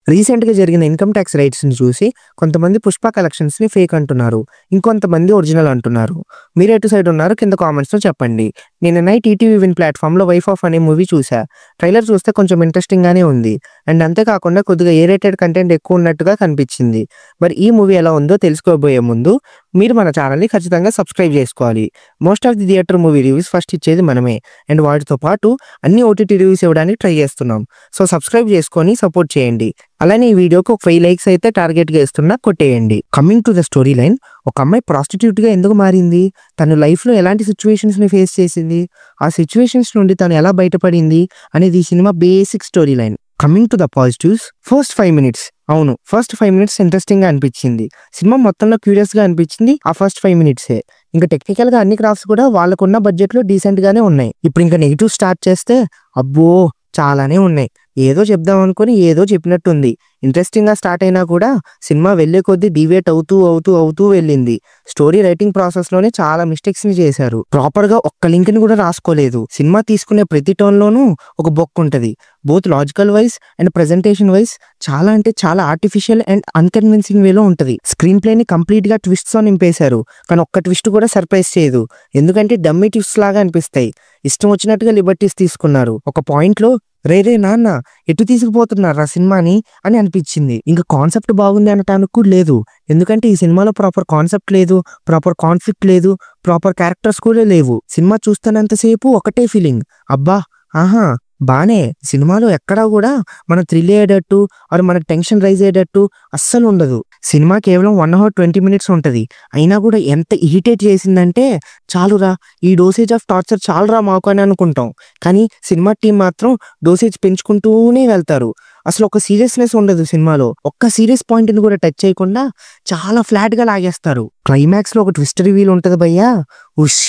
రీసెంట్‌గా జరిగిన income tax రైడ్స్‌ని చూసి కొంతమంది 'పుష్ప' కలెక్షన్స్‌ని ఫేక్ అంటున్నారు. ఇంకొంతమంది ఒరిజినల్ అంటున్నారు. మీరెటు సైడ్ ఉన్నారో కింద కామెంట్స్‌లో చెప్పండి. నిన్న నైట్ ఈటీవీ విన్ ప్లాట్‌ఫామ్‌లో 'వైఫ్ ఆఫ్' అనే మూవీ చూసా. ట్రైలర్ చూస్తే కొంచెం ఇంట్రెస్టింగ్‌గానే ఉంది. అండ్ అంతే కాకుండా కొద్దిగా ఏ రేటెడ్ కంటెంట్ ఎక్కువ ఉన్నట్టుగా కనిపించింది. మరి ఈ మూవీ ఎలా ఉందో తెలుసుకోబోయే ముందు మీరు మన ఛానల్‌ని ఖచ్చితంగా సబ్స్క్రైబ్ చేసుకోవాలి. Most of the theatre movie reviews first ఇచ్చేది మనమే. అండ్ వాటితో పాటు అన్ని ఓటీటీ రివ్యూస్ ఇవ్వడానికి ట్రై చేస్తున్నాం. సో సబ్స్క్రైబ్ చేసుకొని సపోర్ట్ చేయండి. అలానే ఈ వీడియోకి ఒక 5 లైక్స్ అయితే టార్గెట్‌గా ఇస్తున్నా కొట్టేయండి. Coming to the story line, ఒక అమ్మాయి ప్రాస్టిట్యూట్‌గా ఎందుకు మారింది? తన లైఫ్‌లో ఎలాంటి సిట్యుయేషన్స్‌ని ఫేస్ చేసింది? ఆ సిట్యుయేషన్స్ నుండి తను ఎలా బయటపడింది? అనేది ఈ cinema basic story line. Coming to the positives, first 5 minutes. అవును, ఫస్ట్ 5 మినిట్స్ ఇంట్రెస్టింగ్‌గా అనిపించింది. సినిమా మొత్తంలో క్యూరియస్‌గా అనిపించింది ఆ ఫస్ట్ 5 మినిట్సే. ఇంకా టెక్నికల్‌గా అన్ని క్రాఫ్ట్స్ కూడా వాళ్ళకున్న బడ్జెట్‌లో డీసెంట్‌గానే ఉన్నాయి. ఇప్పుడు ఇంకా నెగెటివ్ స్టార్ట్ చేస్తే అబ్బో! చాలానే ఉన్నాయి. ఏదో చెప్దాం అనుకుని ఏదో చెప్పినట్టుంది. ఇంట్రెస్టింగ్‌గా స్టార్ట్ అయినా కూడా సినిమా వెళ్ళే కొద్దీ డీవియేట్ అవుతూ వెళ్ళింది. స్టోరీ రైటింగ్ ప్రాసెస్‌లోనే చాలా మిస్టేక్స్‌ని చేశారు. ప్రాపర్‌గా ఒక్క లింక్‌ని కూడా రాసుకోలేదు. సినిమా తీసుకునే ప్రతి టర్న్‌లోనూ ఒక బొక్కుంటది. Both logical wise and presentation wise చాలా అంటే చాలా ఆర్టిఫిషియల్ అండ్ అన్‌కన్విన్సింగ్ వేలో ఉంటది. స్క్రీన్ ప్లేని కంప్లీట్‌గా ట్విస్ట్స్‌తో నింపేశారు. కానీ ఒక్క ట్విస్ట్ కూడా సర్ప్రైజ్ చేయదు. ఎందుకంటే డమ్మీ ట్విస్ట్స్ లాగా అనిపిస్తాయి. ఇష్టం వచ్చినట్టుగా లిబర్టీస్ తీసుకున్నారు. ఒక పాయింట్‌లో రేయ్ నాన్న ఎటు తీసుకుపోతున్నారా సినిమాని అని అనిపించింది. ఇంకా కాన్సెప్ట్ బాగుంది అనటానికి కూడా లేదు. ఎందుకంటే ఈ సినిమాలో ప్రాపర్ కాన్సెప్ట్ లేదు, ప్రాపర్ కాన్ఫ్లిక్ట్ లేదు, ప్రాపర్ క్యారెక్టర్స్ కూడా లేవు. సినిమా చూస్తున్నంతసేపు ఒకటే ఫీలింగ్, అబ్బా ఆహా బానే. సినిమాలో ఎక్కడా కూడా మన థ్రిల్ అయ్యేటట్టు ఆర్ మనకు టెన్షన్ రైజ్ అయ్యేటట్టు అస్సలు ఉండదు. సినిమా కేవలం 1 అవర్ 20 మినిట్స్ ఉంటది. అయినా కూడా ఎంత ఇరిటేట్ చేసిందంటే చాలురా ఈ డోసేజ్ ఆఫ్ టార్చర్ చాలురా మాకు అని అనుకుంటాం. కానీ సినిమా టీం మాత్రం డోసేజ్ పెంచుకుంటూనే వెళ్తారు. అసలు ఒక సీరియస్నెస్ ఉండదు సినిమాలో. ఒక్క సీరియస్ పాయింట్‌ని కూడా టచ్ చేయకుండా చాలా ఫ్లాట్‌గా లాగేస్తారు. క్లైమాక్స్‌లో ఒక ట్విస్ట్ రివీల్ ఉంటది భయ్యా, ఉష్!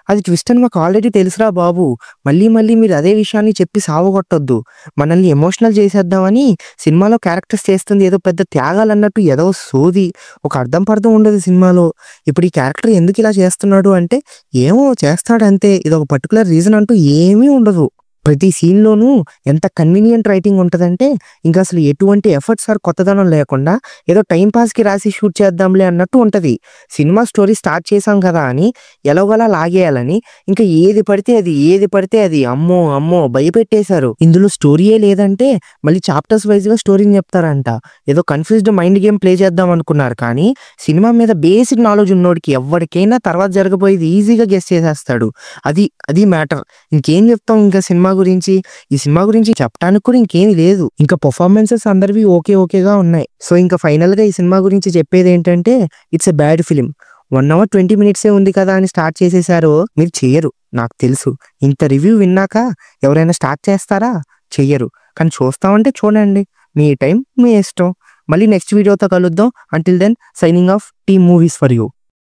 అది ట్విస్ట్ అని మాకు ఆల్రెడీ తెలుసురా బాబు. మళ్ళీ మీరు అదే విషయాన్ని చెప్పి సావగొట్టొద్దు. మనల్ని ఎమోషనల్ చేసేద్దామని సినిమాలో క్యారెక్టర్స్ చేస్తుంది ఏదో పెద్ద త్యాగాలన్నట్టు ఏదో సోది. ఒక అర్థం పర్థం ఉండదు సినిమాలో. ఇప్పుడు ఈ క్యారెక్టర్ ఎందుకు ఇలా చేస్తున్నాడు అంటే ఏమో చేస్తాడంతే. ఇదొక పర్టిక్యులర్ రీజన్ అంటూ ఏమీ ఉండదు. ప్రతి సీన్‌లోనూ ఎంత కన్వీనియంట్ రైటింగ్ ఉంటదంటే ఇంకా అసలు ఎటువంటి ఎఫర్ట్స్ ఆర్ కొత్తదనం లేకుండా ఏదో టైమ్ పాస్‌కి రాసి షూట్ చేద్దాంలే అన్నట్టు ఉంటది. సినిమా స్టోరీ స్టార్ట్ చేసాం కదా అని ఎలాగోలా లాగేయాలని ఇంకా ఏది పడితే అది అమ్మో భయపెట్టేశారు. ఇందులో స్టోరీయే లేదంటే మళ్ళీ చాప్టర్స్ వైస్‌గా స్టోరీని చెప్తారంట. ఏదో కన్‌ఫ్యూజ్డ్ మైండ్ గేమ్ ప్లే చేద్దాం అనుకున్నారు కానీ సినిమా మీద బేసిక్ నాలెడ్జ్ ఉన్నోడికి ఎవ్వడికైనా తర్వాత జరగబోయేది ఈజీగా గెస్ చేసేస్తాడు. అది మ్యాటర్. ఇంకేం చెప్తాం ఇంకా సినిమా గురించి. ఈ సినిమా గురించి చెప్పడానికి కూడా ఇంకేమీ లేదు. ఇంకా పర్ఫార్మెన్సెస్ అందరివి ఓకేగా ఉన్నాయి. సో ఇంకా ఫైనల్‌గా ఈ సినిమా గురించి చెప్పేది ఏంటంటే it's a bad film. 1 hour 20 మినిట్సే ఉంది కదా అని స్టార్ట్ చేసేసారో మీరు చెయ్యరు. నాకు తెలుసు. ఇంత రివ్యూ విన్నాక ఎవరైనా స్టార్ట్ చేస్తారా? చెయ్యరు. కానీ చూస్తామంటే చూడండి. మీ టైం మీ ఇష్టం. మళ్ళీ నెక్స్ట్ వీడియోతో కలుద్దాం. Until then signing off Team Movies for you.